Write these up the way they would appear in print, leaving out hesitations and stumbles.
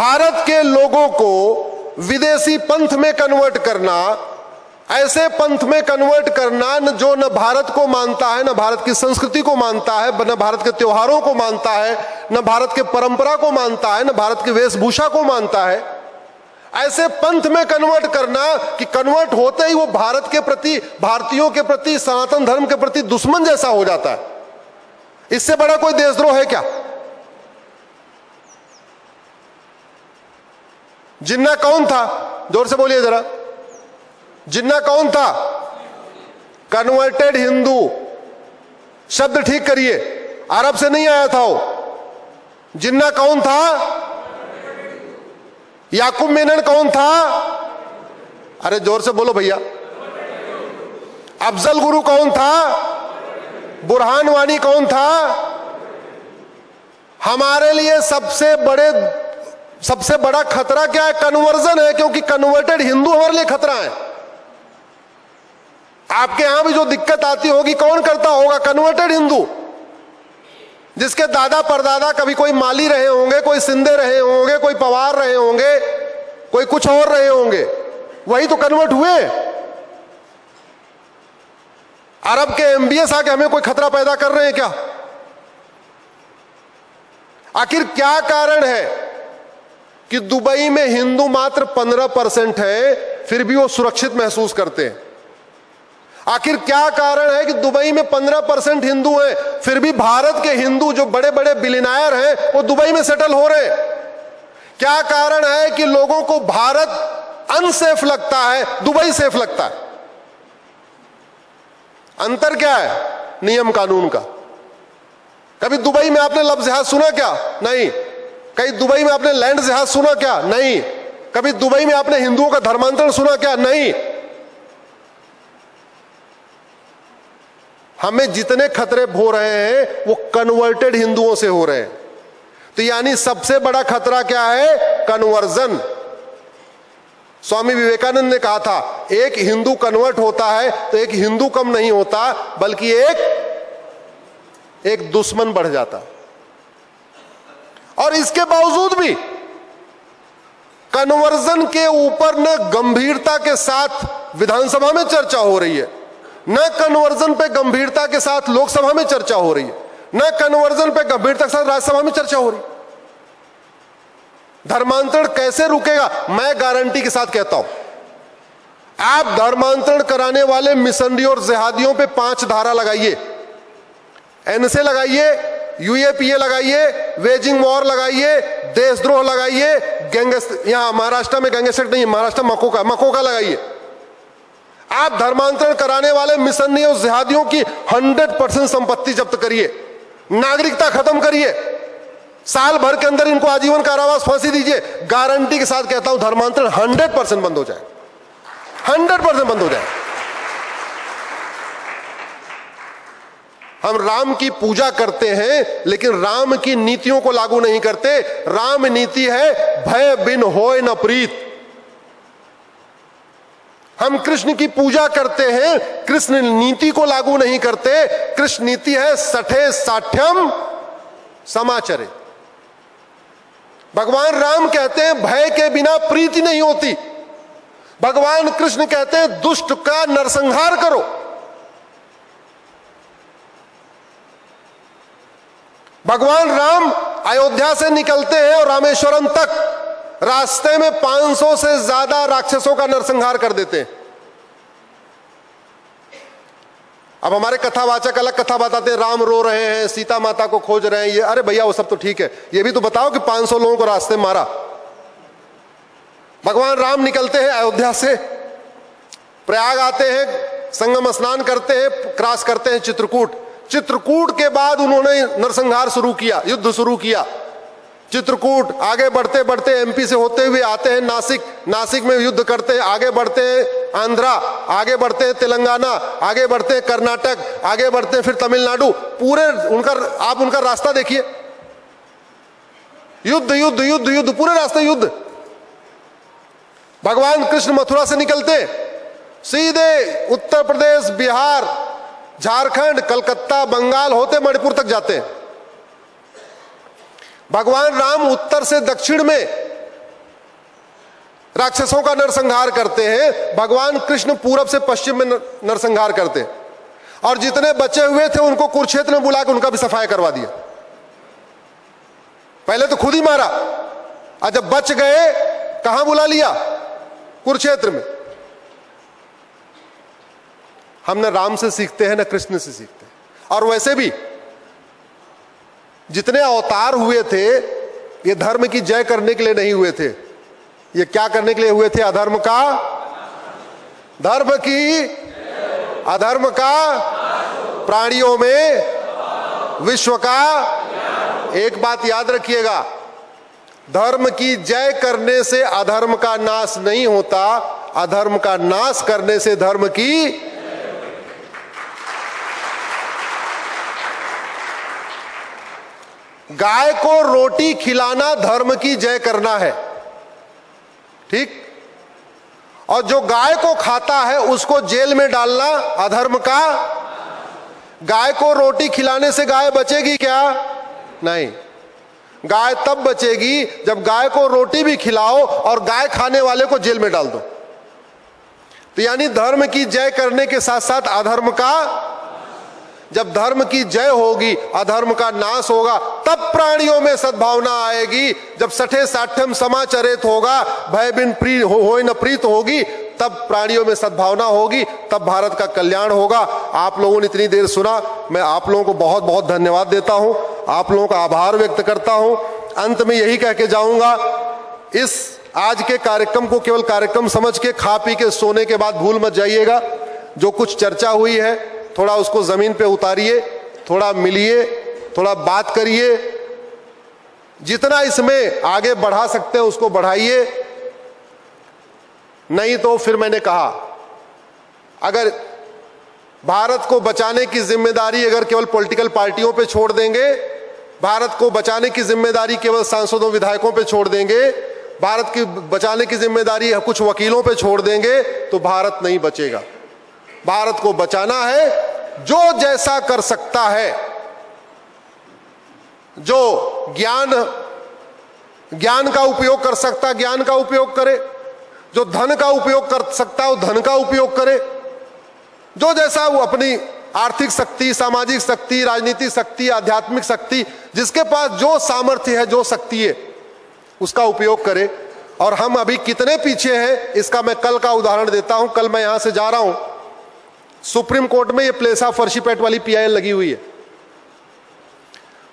भारत के लोगों को विदेशी पंथ में कन्वर्ट करना, ऐसे पंथ में कन्वर्ट करना जो न भारत को मानता है, न भारत की संस्कृति को मानता है, न भारत के त्योहारों को मानता है, न भारत के परंपरा को मानता है, न भारत की वेशभूषा को मानता है, ऐसे पंथ में कन्वर्ट करना कि कन्वर्ट होते ही वो भारत के प्रति, भारतीयों के प्रति, सनातन धर्म के प्रति दुश्मन जैसा हो जाता है। इससे बड़ा कोई देशद्रोह है क्या? जिन्ना कौन था? जोर से बोलिए जरा। जिन्ना कौन था? कन्वर्टेड हिंदू। शब्द ठीक करिए, अरब से नहीं आया था वो। जिन्ना कौन था? याकूब मेनन कौन था? अरे जोर से बोलो भैया। अफजल गुरु कौन था? बुरहान वानी कौन था? हमारे लिए सबसे बड़ा खतरा क्या है? कन्वर्जन है, क्योंकि कन्वर्टेड हिंदू हमारे लिए खतरा है। आपके यहां भी जो दिक्कत आती होगी, कौन करता होगा? कन्वर्टेड हिंदू, जिसके दादा परदादा कभी कोई माली रहे होंगे, कोई सिंधे रहे होंगे, कोई पवार रहे होंगे, कोई कुछ और रहे होंगे, वही तो कन्वर्ट हुए। अरब के एमबीएस आके हमें कोई खतरा पैदा कर रहे हैं क्या? आखिर क्या कारण है कि दुबई में हिंदू मात्र 15% है, फिर भी वो सुरक्षित महसूस करते हैं? आखिर क्या कारण है कि दुबई में 15% हिंदू हैं, फिर भी भारत के हिंदू जो बड़े बड़े बिलियनर हैं वो दुबई में सेटल हो रहे हैं? क्या कारण है कि लोगों को भारत अनसेफ लगता है, दुबई सेफ लगता है? अंतर क्या है? नियम कानून का। कभी दुबई में आपने लफ्ज जिहाद सुना क्या? नहीं। कहीं दुबई में आपने लैंड जिहाद सुना क्या? नहीं। कभी दुबई में आपने हिंदुओं का धर्मांतरण सुना क्या? नहीं। हमें जितने खतरे हो रहे हैं वो कन्वर्टेड हिंदुओं से हो रहे हैं। तो यानी सबसे बड़ा खतरा क्या है? कन्वर्जन। स्वामी विवेकानंद ने कहा था, एक हिंदू कन्वर्ट होता है तो एक हिंदू कम नहीं होता, बल्कि एक दुश्मन बढ़ जाता। और इसके बावजूद भी कन्वर्जन के ऊपर न गंभीरता के साथ विधानसभा में चर्चा हो रही है, न कन्वर्जन पे गंभीरता के साथ लोकसभा में चर्चा हो रही है, न कन्वर्जन पे गंभीरता के साथ राज्यसभा में चर्चा हो रही है। धर्मांतरण कैसे रुकेगा? मैं गारंटी के साथ कहता हूं, आप धर्मांतरण कराने वाले मिशनरी और जिहादियों पे 5 धारा लगाइए, एनसे लगाइए, यूएपीए लगाइए, वेजिंग वॉर लगाइए, देशद्रोह लगाइए, यहां महाराष्ट्र में गैंगस्टर नहीं, महाराष्ट्र मकोका लगाइए। आप धर्मांतरण कराने वाले मिशनरी और जिहादियों की 100% संपत्ति जब्त करिए, नागरिकता खत्म करिए, साल भर के अंदर इनको आजीवन कारावास, फांसी दीजिए। गारंटी के साथ कहता हूं धर्मांतरण 100% बंद हो जाए, 100% बंद हो जाए। हम राम की पूजा करते हैं लेकिन राम की नीतियों को लागू नहीं करते। राम नीति है भय बिन होय न प्रीत। हम कृष्ण की पूजा करते हैं, कृष्ण नीति को लागू नहीं करते। कृष्ण नीति है सठे साठ्यम समाचरे। भगवान राम कहते हैं भय के बिना प्रीति नहीं होती। भगवान कृष्ण कहते हैं दुष्ट का नरसंहार करो। भगवान राम अयोध्या से निकलते हैं और रामेश्वरम तक रास्ते में 500 से ज्यादा राक्षसों का नरसंहार कर देते हैं। अब हमारे कथावाचक अलग कथा बताते हैं, राम रो रहे हैं, सीता माता को खोज रहे हैं, ये अरे भैया वो सब तो ठीक है, ये भी तो बताओ कि 500 लोगों को रास्ते में मारा। भगवान राम निकलते हैं अयोध्या से, प्रयाग आते हैं, संगम स्नान करते हैं, क्रॉस करते हैं चित्रकूट। चित्रकूट के बाद उन्होंने नरसंहार शुरू किया, युद्ध शुरू किया। चित्रकूट आगे बढ़ते बढ़ते एमपी से होते हुए आते हैं नासिक, नासिक में युद्ध करते हैं, आगे बढ़ते हैं आंध्रा, आगे बढ़ते हैं तेलंगाना, आगे बढ़ते हैं कर्नाटक, आगे बढ़ते हैं फिर तमिलनाडु। पूरे आप उनका रास्ता देखिए, युद्ध युद्ध युद्ध युद्ध, पूरे रास्ते युद्ध। भगवान कृष्ण मथुरा से निकलते सीधे उत्तर प्रदेश, बिहार, झारखंड, कलकत्ता, बंगाल होते मणिपुर तक जाते हैं। भगवान राम उत्तर से दक्षिण में राक्षसों का नरसंहार करते हैं, भगवान कृष्ण पूरब से पश्चिम में नरसंहार करते हैं, और जितने बचे हुए थे उनको कुरुक्षेत्र में बुला के उनका भी सफाया करवा दिया। पहले तो खुद ही मारा, और जब बच गए कहां बुला लिया? कुरुक्षेत्र में। हम न राम से सीखते हैं न कृष्ण से सीखते हैं। और वैसे भी जितने अवतार हुए थे ये धर्म की जय करने के लिए नहीं हुए थे, ये क्या करने के लिए हुए थे? अधर्म का, धर्म की, अधर्म का, प्राणियों में विश्व का। एक बात याद रखिएगा, धर्म की जय करने से अधर्म का नाश नहीं होता, अधर्म का नाश करने से धर्म की। गाय को रोटी खिलाना धर्म की जय करना है, ठीक? और जो गाय को खाता है उसको जेल में डालना अधर्म का। गाय को रोटी खिलाने से गाय बचेगी क्या? नहीं। गाय तब बचेगी जब गाय को रोटी भी खिलाओ और गाय खाने वाले को जेल में डाल दो। तो यानी धर्म की जय करने के साथ साथ अधर्म का, जब धर्म की जय होगी अधर्म का नाश होगा, तब प्राणियों में सद्भावना आएगी। जब सठे साठ्यम समाचरित होगा, भय बिन प्रीत होय न प्रीत होगी, तब प्राणियों में सद्भावना होगी, तब भारत का कल्याण होगा। आप लोगों ने इतनी देर सुना, मैं आप लोगों को बहुत बहुत धन्यवाद देता हूं, आप लोगों का आभार व्यक्त करता हूं। अंत में यही कह के जाऊंगा, इस आज के कार्यक्रम को केवल कार्यक्रम समझ के खा पी के सोने के बाद भूल मत जाइएगा। जो कुछ चर्चा हुई है थोड़ा उसको जमीन पे उतारिए, थोड़ा मिलिए, थोड़ा बात करिए, जितना इसमें आगे बढ़ा सकते हैं उसको बढ़ाइए। नहीं तो फिर मैंने कहा, अगर भारत को बचाने की जिम्मेदारी अगर केवल पॉलिटिकल पार्टियों पे छोड़ देंगे, भारत को बचाने की जिम्मेदारी केवल सांसदों विधायकों पे छोड़ देंगे, भारत की बचाने की जिम्मेदारी कुछ वकीलों पे छोड़ देंगे, तो भारत नहीं बचेगा। भारत को बचाना है, जो जैसा कर सकता है, जो ज्ञान का उपयोग कर सकता ज्ञान का उपयोग करे, जो धन का उपयोग कर सकता है वो धन का उपयोग करे, जो जैसा वो अपनी आर्थिक शक्ति, सामाजिक शक्ति, राजनीतिक शक्ति, आध्यात्मिक शक्ति, जिसके पास जो सामर्थ्य है, जो शक्ति है, उसका उपयोग करे। और हम अभी कितने पीछे हैं इसका मैं कल का उदाहरण देता हूं। कल मैं यहां से जा रहा हूं, सुप्रीम कोर्ट में ये प्लेसा फर्शीपेट वाली पीआईएल लगी हुई है।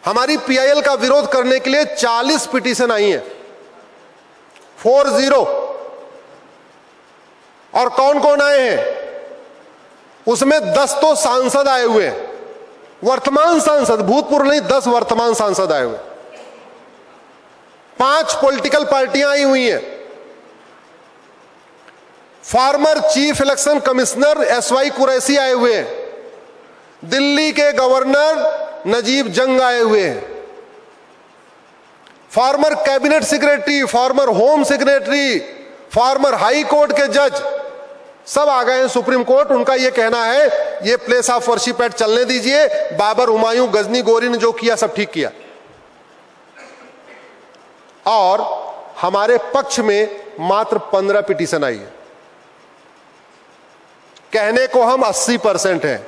हमारी पीआईएल का विरोध करने के लिए 40 पिटीशन आई है, 40। और कौन कौन आए हैं उसमें? 10 तो सांसद आए हुए हैं, वर्तमान सांसद, भूतपूर्व नहीं, 10 वर्तमान सांसद आए हुए, 5 पॉलिटिकल पार्टियां आई हुई हैं, former chief election commissioner SY Qureshi आए हुए हैं, दिल्ली के गवर्नर नजीब जंग आए हुए हैं, former cabinet secretary, farmer home secretary, farmer high court के जज सब आ गए हैं सुप्रीम कोर्ट। उनका यह कहना है ये प्लेस ऑफ वर्शिप एक्ट चलने दीजिए, बाबर, हुमायूं, गजनी, गोरी ने जो किया सब ठीक किया। और हमारे पक्ष में मात्र 15 पिटीशन आई है। कहने को हम 80% हैं,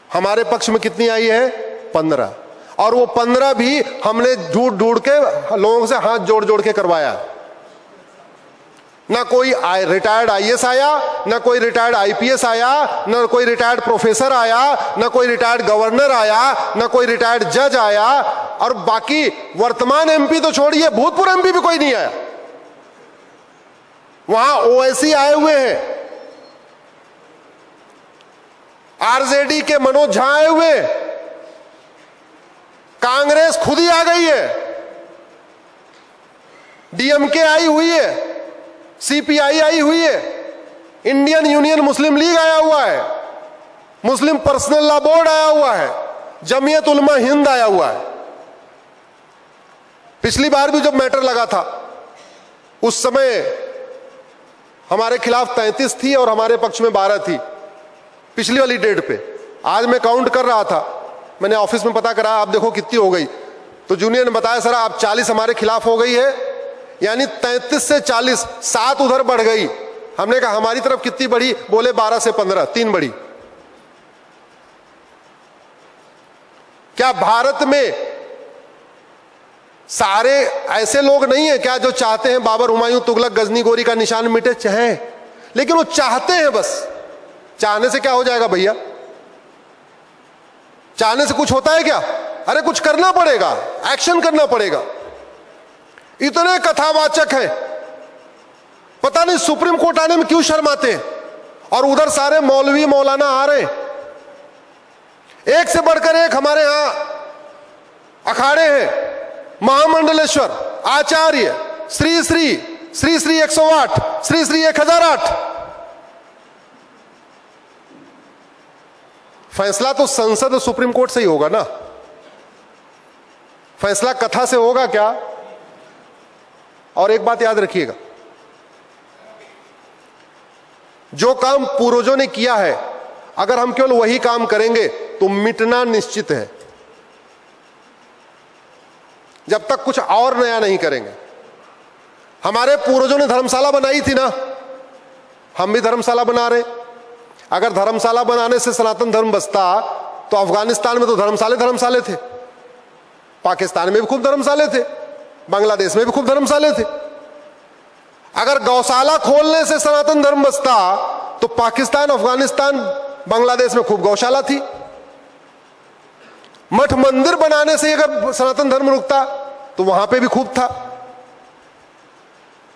हमारे पक्ष में कितनी आई है? 15। और वो 15 भी हमने ढूंढ ढूंढ के लोगों से हाथ जोड़ जोड़ के करवाया। ना कोई रिटायर्ड आईएएस आया, ना कोई रिटायर्ड आईपीएस आया, ना कोई रिटायर्ड प्रोफेसर आया, ना कोई रिटायर्ड गवर्नर आया, ना कोई रिटायर्ड जज आया, और बाकी वर्तमान एमपी तो छोड़िए, भूतपूर्व एमपी भी कोई नहीं आया। वहां ओवैसी आए हुए हैं, आरजेडी के मनोज झा आए हुए, कांग्रेस खुद ही आ गई है, डीएमके आई हुई है, सीपीआई आई हुई है, इंडियन यूनियन मुस्लिम लीग आया हुआ है, मुस्लिम पर्सनल लॉ बोर्ड आया हुआ है, जमीयत उलमा हिंद आया हुआ है। पिछली बार भी जब मैटर लगा था उस समय हमारे खिलाफ 33 थी और हमारे पक्ष में 12 थी, पिछली वाली डेट पे। आज मैं काउंट कर रहा था, मैंने ऑफिस में पता करा, आप देखो कितनी हो गई। तो जूनियर ने बताया सर आप 40 हमारे खिलाफ हो गई है, यानी 33 से 40, 7 उधर बढ़ गई। हमने कहा हमारी तरफ कितनी बढ़ी, बोले 12 से 15, 3 बढ़ी। क्या भारत में सारे ऐसे लोग नहीं है क्या जो चाहते हैं बाबर, हुमायूं, तुगलक, गजनी, गोरी का निशान मिटे? चाहे, लेकिन वो चाहते हैं बस। चाहने से क्या हो जाएगा भैया? चाहने से कुछ होता है क्या? अरे कुछ करना पड़ेगा, एक्शन करना पड़ेगा। इतने कथावाचक हैं, पता नहीं सुप्रीम कोर्ट आने में क्यों शर्माते हैं, और उधर सारे मौलवी मौलाना आ रहे हैं, एक से बढ़कर एक हमारे यहां अखाड़े हैं। महामंडलेश्वर, आचार्य, श्री श्री, श्री श्री 108, श्री श्री 1008। फैसला तो संसद और सुप्रीम कोर्ट से ही होगा ना, फैसला कथा से होगा क्या? और एक बात याद रखिएगा, जो काम पूर्वजों ने किया है, अगर हम केवल वही काम करेंगे तो मिटना निश्चित है, जब तक कुछ और नया नहीं करेंगे। हमारे पूर्वजों ने धर्मशाला बनाई थी ना, हम भी धर्मशाला बना रहे। अगर धर्मशाला बनाने से सनातन धर्म बचता तो अफगानिस्तान में तो धर्मशाले थे, पाकिस्तान में भी खूब धर्मशाले थे, बांग्लादेश में भी खूब धर्मशाले थे। अगर गौशाला खोलने से सनातन धर्म बचता तो पाकिस्तान, अफगानिस्तान, बांग्लादेश में खूब गौशाला थी। मठ मंदिर बनाने से अगर सनातन धर्म रुकता तो वहां पे भी खूब था।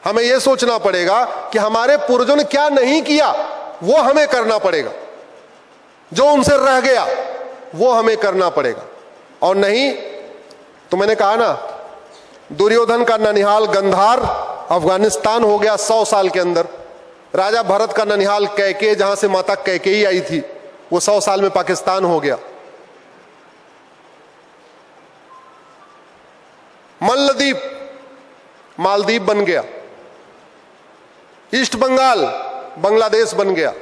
हमें यह सोचना पड़ेगा कि हमारे पूर्वजों ने क्या नहीं किया, वो हमें करना पड़ेगा। जो उनसे रह गया वो हमें करना पड़ेगा। और नहीं तो मैंने कहा ना, दुर्योधन का ननिहाल गंधार अफगानिस्तान हो गया 100 साल के अंदर। राजा भरत का ननिहाल कैके, जहां से माता कैकेयी आई थी, वो 100 साल में पाकिस्तान हो गया। मल्लदीप मालदीप बन गया, ईस्ट बंगाल बांग्लादेश बन गया।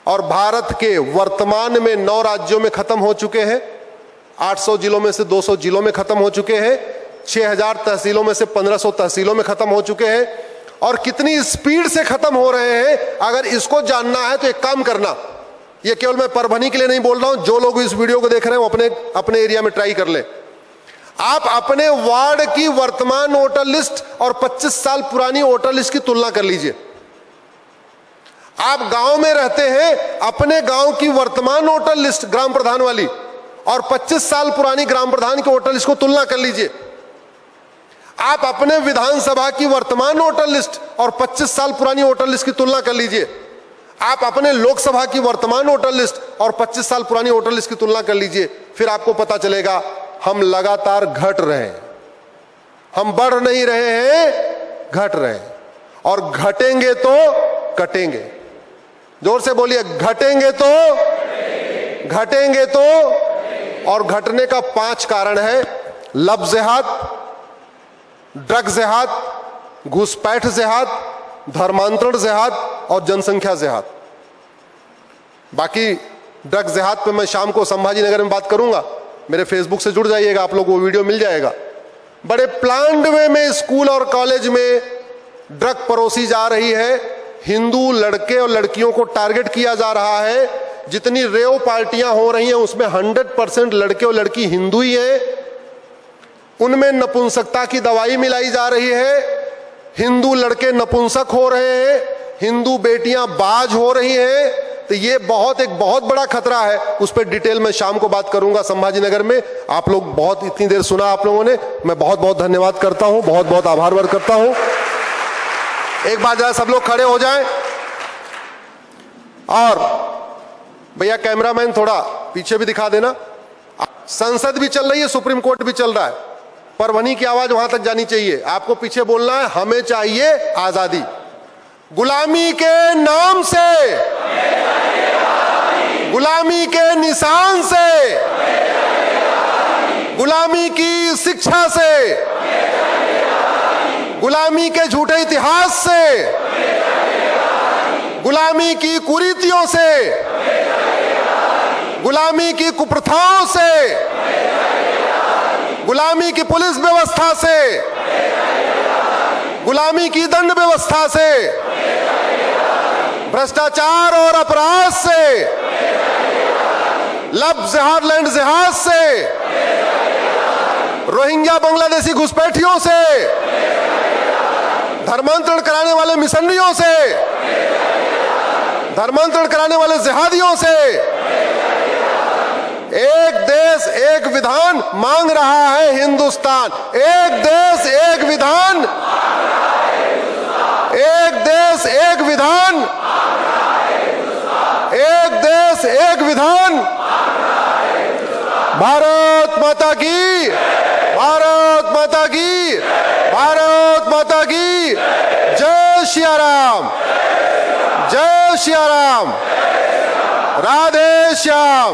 और भारत के वर्तमान में 9 राज्यों में खत्म हो चुके हैं, 800 जिलों में से 200 जिलों में खत्म हो चुके हैं, 6000 तहसीलों में से 1500 तहसीलों में खत्म हो चुके हैं। और कितनी स्पीड से खत्म हो रहे हैं, अगर इसको जानना है तो एक काम करना, ये केवल मैं परभनी के लिए नहीं बोल रहा हूं, जो लोग इस वीडियो को देख रहे हैं वो अपने एरिया में ट्राई कर ले। आप अपने वार्ड की वर्तमान वोटर लिस्ट और 25 साल पुरानी वोटर लिस्ट की तुलना कर लीजिए। आप गांव में रहते हैं, अपने गांव की वर्तमान वोटर लिस्ट ग्राम प्रधान वाली और 25 साल पुरानी ग्राम प्रधान की वोटर लिस्ट को तुलना कर लीजिए। आप अपने विधानसभा की वर्तमान वोटर लिस्ट और 25 साल पुरानी वोटर लिस्ट की तुलना कर लीजिए। आप अपने लोकसभा की वर्तमान वोटर लिस्ट और 25 साल पुरानी वोटर लिस्ट की तुलना कर लीजिए। फिर आपको पता चलेगा हम लगातार घट रहे हैं, हम बढ़ नहीं रहे हैं, घट रहे हैं। और घटेंगे तो कटेंगे। जोर से बोलिए, घटेंगे तो घटेंगे तो। और घटने का 5 कारण है: लब जेहाद, ड्रग जेहाद, घुसपैठ जेहाद, धर्मांतरण जेहाद और जनसंख्या जेहाद। बाकी ड्रग जेहाद पे मैं शाम को संभाजी नगर में बात करूंगा, मेरे फेसबुक से जुड़ जाइएगा, आप लोगों को वीडियो मिल जाएगा। बड़े प्लान्ड वे में स्कूल और कॉलेज में ड्रग परोसी जा रही है, हिंदू लड़के और लड़कियों को टारगेट किया जा रहा है। जितनी रेव पार्टियां हो रही हैं उसमें 100% लड़के और लड़की हिंदू ही हैं। उनमें नपुंसकता की दवाई मिलाई जा रही है, हिंदू लड़के नपुंसक हो रहे हैं, हिंदू बेटियां बाज हो रही हैं। तो ये एक बहुत बड़ा खतरा है। उस पर डिटेल में शाम को बात करूंगा संभाजी नगर में। आप लोग बहुत इतनी देर सुना आप लोगों ने, मैं बहुत बहुत धन्यवाद करता हूं, बहुत बहुत आभार व्यक्त करता हूं। एक बार जरा सब लोग खड़े हो जाएं। और भैया कैमरामैन थोड़ा पीछे भी दिखा देना। संसद भी चल रही है, सुप्रीम कोर्ट भी चल रहा है, परभनी की आवाज वहां तक जानी चाहिए। आपको पीछे बोलना है, हमें चाहिए आजादी। गुलामी के नाम से, गुलामी के निशान से, गुलामी की शिक्षा से, गुलामी के झूठे इतिहास से, गुलामी की कुरीतियों से, गुलामी की कुप्रथाओं से, गुलामी की पुलिस व्यवस्था से, गुलामी की दंड व्यवस्था से, भ्रष्टाचार और अपराध से, लब जिहाद लैंड जिहाद से, रोहिंग्या बांग्लादेशी घुसपैठियों से, धर्मांतरण कराने वाले मिशनरियों से, धर्मांतरण कराने वाले जिहादियों से एक देश एक विधान मांग रहा है हिंदुस्तान। एक देश एक विधान, एक देश एक विधान, एक देश एक विधान। भारत माता की, भारत माता की, भारत माता की। जय श्री राम, जय श्री राम। राधे श्याम,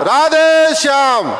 राधे श्याम।